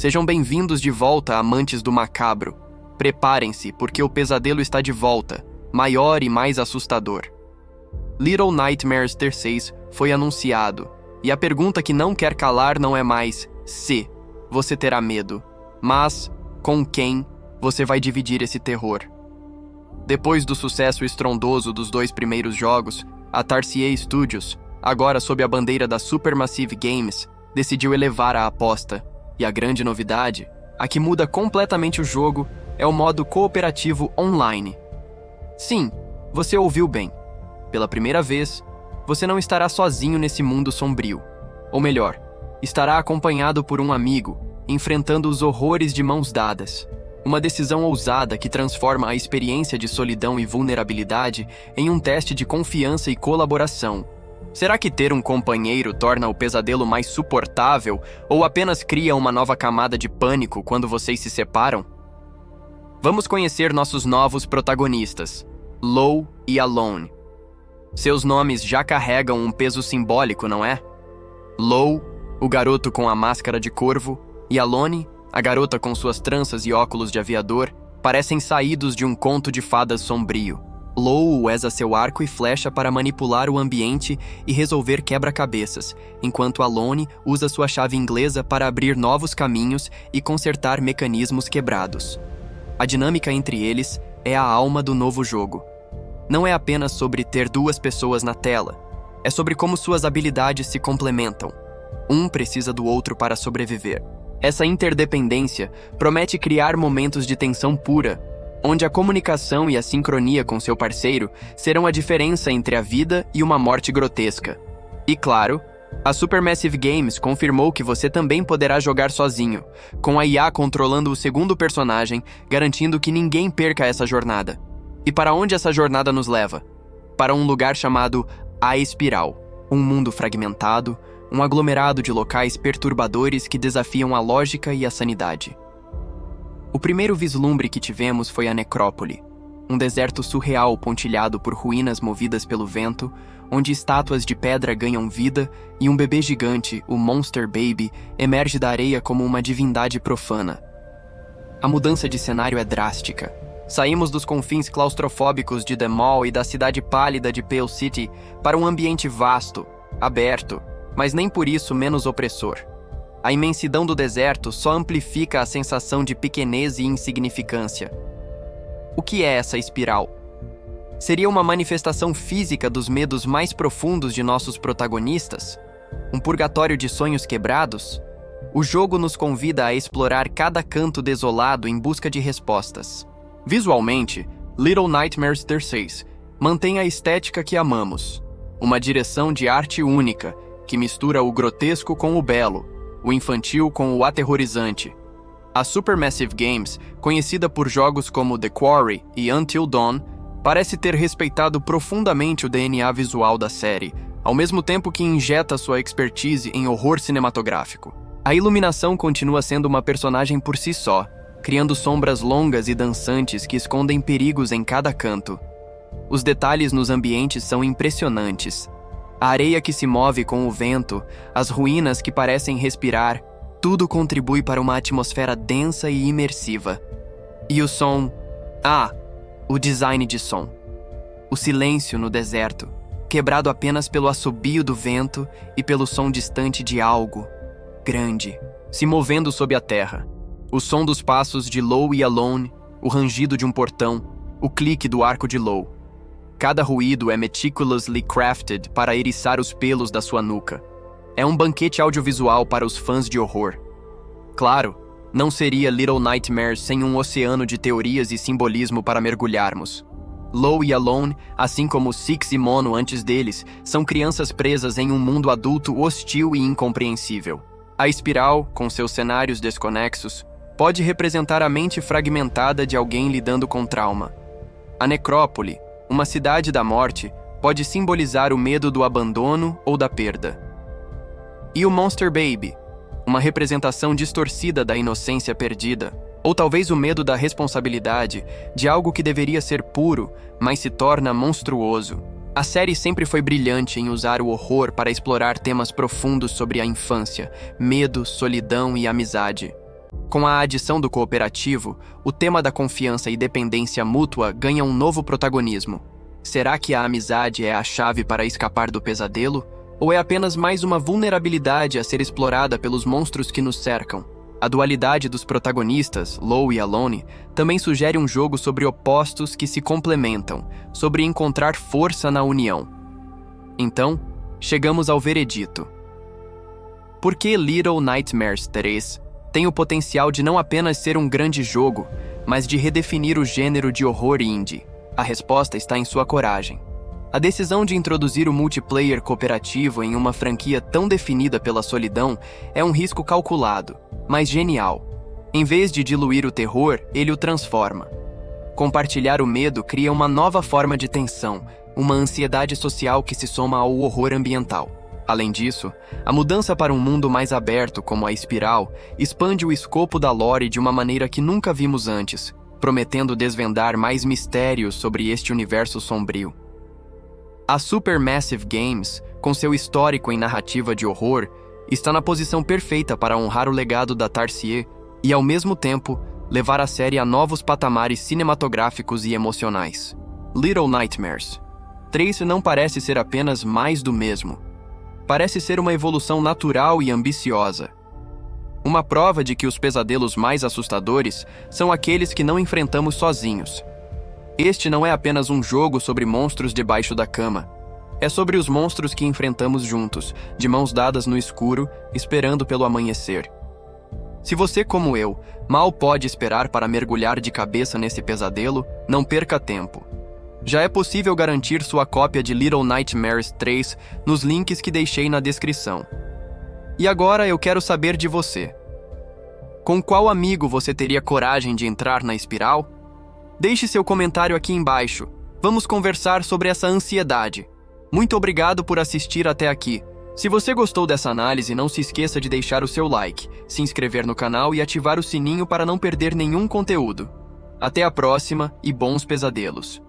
Sejam bem-vindos de volta, amantes do macabro. Preparem-se, porque o pesadelo está de volta, maior e mais assustador. Little Nightmares 3 foi anunciado, e a pergunta que não quer calar não é mais se você terá medo, mas com quem você vai dividir esse terror. Depois do sucesso estrondoso dos 2 primeiros jogos, a Tarsier Studios, agora sob a bandeira da Supermassive Games, decidiu elevar a aposta. E a grande novidade, a que muda completamente o jogo, é o modo cooperativo online. Sim, você ouviu bem. Pela primeira vez, você não estará sozinho nesse mundo sombrio. Ou melhor, estará acompanhado por um amigo, enfrentando os horrores de mãos dadas. Uma decisão ousada que transforma a experiência de solidão e vulnerabilidade em um teste de confiança e colaboração. Será que ter um companheiro torna o pesadelo mais suportável ou apenas cria uma nova camada de pânico quando vocês se separam? Vamos conhecer nossos novos protagonistas, Low e Alone. Seus nomes já carregam um peso simbólico, não é? Low, o garoto com a máscara de corvo, e Alone, a garota com suas tranças e óculos de aviador, parecem saídos de um conto de fadas sombrio. Low usa seu arco e flecha para manipular o ambiente e resolver quebra-cabeças, enquanto Alone usa sua chave inglesa para abrir novos caminhos e consertar mecanismos quebrados. A dinâmica entre eles é a alma do novo jogo. Não é apenas sobre ter 2 pessoas na tela, é sobre como suas habilidades se complementam. Um precisa do outro para sobreviver. Essa interdependência promete criar momentos de tensão pura, onde a comunicação e a sincronia com seu parceiro serão a diferença entre a vida e uma morte grotesca. E claro, a Supermassive Games confirmou que você também poderá jogar sozinho, com a IA controlando o segundo personagem, garantindo que ninguém perca essa jornada. E para onde essa jornada nos leva? Para um lugar chamado A Espiral, um mundo fragmentado, um aglomerado de locais perturbadores que desafiam a lógica e a sanidade. O primeiro vislumbre que tivemos foi a Necrópole, um deserto surreal pontilhado por ruínas movidas pelo vento, onde estátuas de pedra ganham vida e um bebê gigante, o Monster Baby, emerge da areia como uma divindade profana. A mudança de cenário é drástica. Saímos dos confins claustrofóbicos de The Mall e da cidade pálida de Pale City para um ambiente vasto, aberto, mas nem por isso menos opressor. A imensidão do deserto só amplifica a sensação de pequenez e insignificância. O que é essa espiral? Seria uma manifestação física dos medos mais profundos de nossos protagonistas? Um purgatório de sonhos quebrados? O jogo nos convida a explorar cada canto desolado em busca de respostas. Visualmente, Little Nightmares 3 mantém a estética que amamos. Uma direção de arte única, que mistura o grotesco com o belo, o infantil com o aterrorizante. A Supermassive Games, conhecida por jogos como The Quarry e Until Dawn, parece ter respeitado profundamente o DNA visual da série, ao mesmo tempo que injeta sua expertise em horror cinematográfico. A iluminação continua sendo uma personagem por si só, criando sombras longas e dançantes que escondem perigos em cada canto. Os detalhes nos ambientes são impressionantes. A areia que se move com o vento, as ruínas que parecem respirar, tudo contribui para uma atmosfera densa e imersiva. E o som? O design de som. O silêncio no deserto, quebrado apenas pelo assobio do vento e pelo som distante de algo grande, se movendo sob a terra. O som dos passos de Low e Alone, o rangido de um portão, o clique do arco de Low. Cada ruído é meticulously crafted para eriçar os pelos da sua nuca. É um banquete audiovisual para os fãs de horror. Claro, não seria Little Nightmares sem um oceano de teorias e simbolismo para mergulharmos. Low e Alone, assim como Six e Mono antes deles, são crianças presas em um mundo adulto hostil e incompreensível. A espiral, com seus cenários desconexos, pode representar a mente fragmentada de alguém lidando com trauma. A Necrópole, uma cidade da morte, pode simbolizar o medo do abandono ou da perda. E o Monster Baby, uma representação distorcida da inocência perdida, ou talvez o medo da responsabilidade, de algo que deveria ser puro, mas se torna monstruoso. A série sempre foi brilhante em usar o horror para explorar temas profundos sobre a infância, medo, solidão e amizade. Com a adição do cooperativo, o tema da confiança e dependência mútua ganha um novo protagonismo. Será que a amizade é a chave para escapar do pesadelo? Ou é apenas mais uma vulnerabilidade a ser explorada pelos monstros que nos cercam? A dualidade dos protagonistas, Low e Alone, também sugere um jogo sobre opostos que se complementam, sobre encontrar força na união. Então, chegamos ao veredito. Por que Little Nightmares 3 tem o potencial de não apenas ser um grande jogo, mas de redefinir o gênero de horror indie? A resposta está em sua coragem. A decisão de introduzir o multiplayer cooperativo em uma franquia tão definida pela solidão é um risco calculado, mas genial. Em vez de diluir o terror, ele o transforma. Compartilhar o medo cria uma nova forma de tensão, uma ansiedade social que se soma ao horror ambiental. Além disso, a mudança para um mundo mais aberto, como a Espiral, expande o escopo da lore de uma maneira que nunca vimos antes, prometendo desvendar mais mistérios sobre este universo sombrio. A Supermassive Games, com seu histórico em narrativa de horror, está na posição perfeita para honrar o legado da Tarsier e, ao mesmo tempo, levar a série a novos patamares cinematográficos e emocionais. Little Nightmares 3 não parece ser apenas mais do mesmo. Parece ser uma evolução natural e ambiciosa. Uma prova de que os pesadelos mais assustadores são aqueles que não enfrentamos sozinhos. Este não é apenas um jogo sobre monstros debaixo da cama. É sobre os monstros que enfrentamos juntos, de mãos dadas no escuro, esperando pelo amanhecer. Se você, como eu, mal pode esperar para mergulhar de cabeça nesse pesadelo, não perca tempo. Já é possível garantir sua cópia de Little Nightmares 3 nos links que deixei na descrição. E agora eu quero saber de você. Com qual amigo você teria coragem de entrar na Espiral? Deixe seu comentário aqui embaixo. Vamos conversar sobre essa ansiedade. Muito obrigado por assistir até aqui. Se você gostou dessa análise, não se esqueça de deixar o seu like, se inscrever no canal e ativar o sininho para não perder nenhum conteúdo. Até a próxima e bons pesadelos!